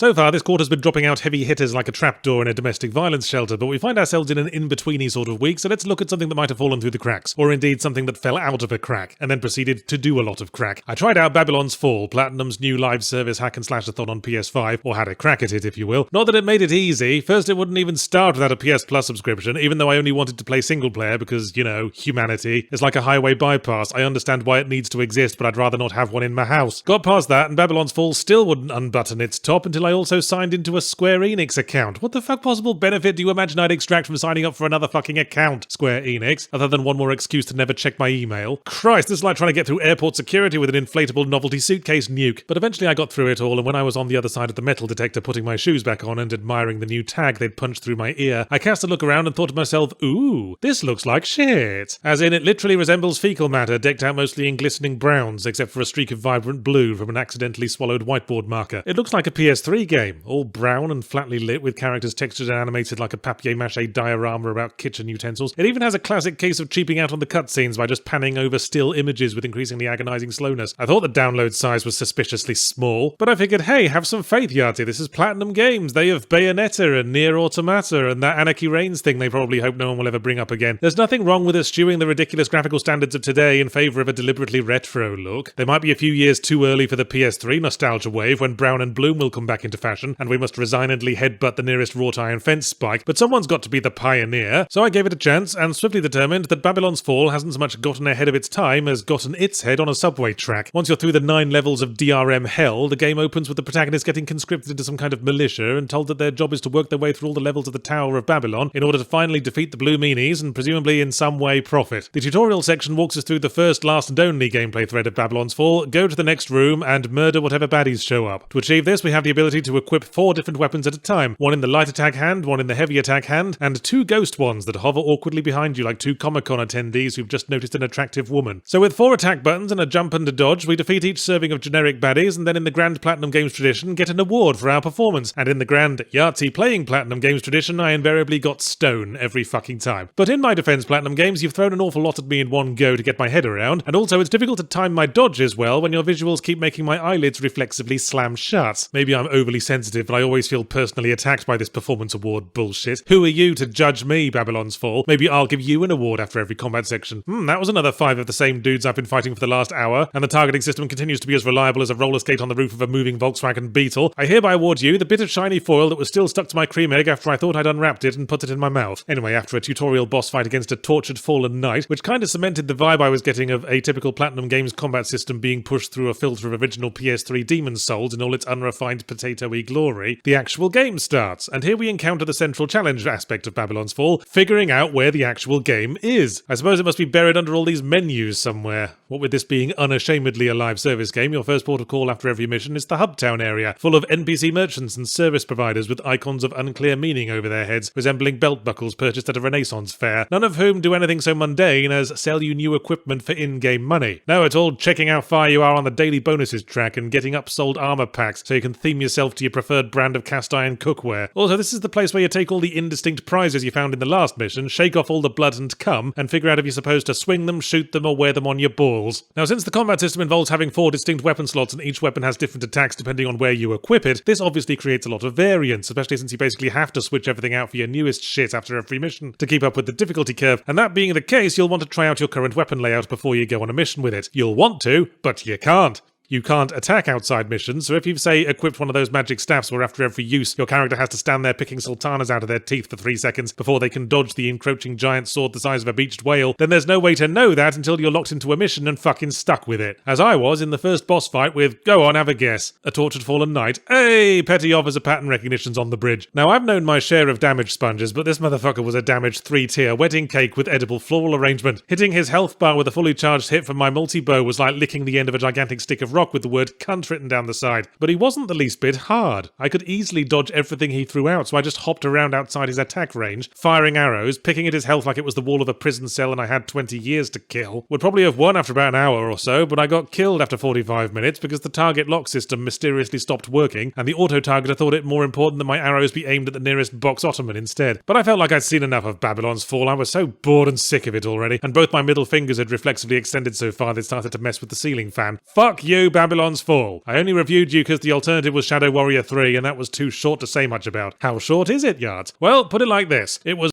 So far, this quarter's been dropping out heavy hitters like a trapdoor in a domestic violence shelter, but we find ourselves in an in-betweeny sort of week, so let's look at something that might have fallen through the cracks, or indeed something that fell out of a crack, and then proceeded to do a lot of crack. I tried out Babylon's Fall, Platinum's new live service hack and slash-a-thon on PS5, or had a crack at it if you will. Not that it made it easy. First, it wouldn't even start without a PS Plus subscription, even though I only wanted to play single player because, you know, humanity. It's like a highway bypass. I understand why it needs to exist, but I'd rather not have one in my house. Got past that, and Babylon's Fall still wouldn't unbutton its top until I also signed into a Square Enix account. What the fuck possible benefit do you imagine I'd extract from signing up for another fucking account, Square Enix, other than one more excuse to never check my email? Christ, this is like trying to get through airport security with an inflatable novelty suitcase nuke. But eventually I got through it all, and when I was on the other side of the metal detector putting my shoes back on and admiring the new tag they'd punched through my ear, I cast a look around and thought to myself, ooh, this looks like shit. As in, it literally resembles fecal matter decked out mostly in glistening browns, except for a streak of vibrant blue from an accidentally swallowed whiteboard marker. It looks like a PS3 game, all brown and flatly lit with characters textured and animated like a papier-mâché diorama about kitchen utensils. It even has a classic case of cheaping out on the cutscenes by just panning over still images with increasingly agonizing slowness. I thought the download size was suspiciously small, but I figured, hey, have some faith, Yahtzee, this is Platinum Games. They have Bayonetta and Nier Automata and that Anarchy Reigns thing they probably hope no one will ever bring up again. There's nothing wrong with eschewing the ridiculous graphical standards of today in favour of a deliberately retro look. They might be a few years too early for the PS3 nostalgia wave when brown and bloom will come back into fashion and we must resignedly headbutt the nearest wrought iron fence spike, but someone's got to be the pioneer. So I gave it a chance and swiftly determined that Babylon's Fall hasn't so much gotten ahead of its time as gotten its head on a subway track. Once you're through the 9 levels of DRM hell, the game opens with the protagonist getting conscripted into some kind of militia and told that their job is to work their way through all the levels of the Tower of Babylon in order to finally defeat the Blue Meanies and presumably in some way profit. The tutorial section walks us through the first, last and only gameplay thread of Babylon's Fall: go to the next room and murder whatever baddies show up. To achieve this, we have the ability to equip 4 different weapons at a time, one in the light attack hand, one in the heavy attack hand, and 2 ghost ones that hover awkwardly behind you like 2 Comic-Con attendees who've just noticed an attractive woman. So with 4 attack buttons and a jump and a dodge, we defeat each serving of generic baddies and then in the grand Platinum Games tradition get an award for our performance. And in the grand Yahtzee playing Platinum Games tradition, I invariably got stone every fucking time. But in my defense, Platinum Games, you've thrown an awful lot at me in one go to get my head around, and also it's difficult to time my dodges well when your visuals keep making my eyelids reflexively slam shut. Maybe I'm overly sensitive, but I always feel personally attacked by this performance award bullshit. Who are you to judge me, Babylon's Fall? Maybe I'll give you an award after every combat section. That was another 5 of the same dudes I've been fighting for the last hour, and the targeting system continues to be as reliable as a roller skate on the roof of a moving Volkswagen Beetle. I hereby award you the bit of shiny foil that was still stuck to my cream egg after I thought I'd unwrapped it and put it in my mouth. Anyway, after a tutorial boss fight against a tortured fallen knight, which kind of cemented the vibe I was getting of a typical Platinum Games combat system being pushed through a filter of original PS3 Demon's Souls in all its unrefined potato-y glory, the actual game starts, and here we encounter the central challenge aspect of Babylon's Fall, figuring out where the actual game is. I suppose it must be buried under all these menus somewhere. What with this being unashamedly a live service game, your first port of call after every mission is the Hubtown area, full of NPC merchants and service providers with icons of unclear meaning over their heads, resembling belt buckles purchased at a Renaissance fair, none of whom do anything so mundane as sell you new equipment for in-game money. No, it's all checking how far you are on the daily bonuses track and getting upsold armor packs so you can theme yourself to your preferred brand of cast iron cookware. Also, this is the place where you take all the indistinct prizes you found in the last mission, shake off all the blood and cum, and figure out if you're supposed to swing them, shoot them, or wear them on your balls. Now, since the combat system involves having 4 distinct weapon slots and each weapon has different attacks depending on where you equip it, this obviously creates a lot of variance, especially since you basically have to switch everything out for your newest shit after every mission to keep up with the difficulty curve, and that being the case, you'll want to try out your current weapon layout before you go on a mission with it. You'll want to, but you can't. You can't attack outside missions, so if you've, say, equipped one of those magic staffs where after every use your character has to stand there picking sultanas out of their teeth for 3 seconds before they can dodge the encroaching giant sword the size of a beached whale, then there's no way to know that until you're locked into a mission and fucking stuck with it. As I was in the first boss fight with, go on, have a guess, a tortured fallen knight. Hey, petty officer pattern recognition's on the bridge. Now, I've known my share of damage sponges, but this motherfucker was a damaged 3-tier wedding cake with edible floral arrangement. Hitting his health bar with a fully charged hit from my multi-bow was like licking the end of a gigantic stick of rock with the word cunt written down the side. But he wasn't the least bit hard. I could easily dodge everything he threw out, so I just hopped around outside his attack range, firing arrows, picking at his health like it was the wall of a prison cell and I had 20 years to kill. Would probably have won after about an hour or so, but I got killed after 45 minutes because the target lock system mysteriously stopped working, and the auto-targeter thought it more important that my arrows be aimed at the nearest box ottoman instead. But I felt like I'd seen enough of Babylon's Fall. I was so bored and sick of it already, and both my middle fingers had reflexively extended so far they'd started to mess with the ceiling fan. Fuck you, 2, Babylon's Fall. I only reviewed you because the alternative was Shadow Warrior 3, and that was too short to say much about. How short is it, Yards? Well, put it like this. It was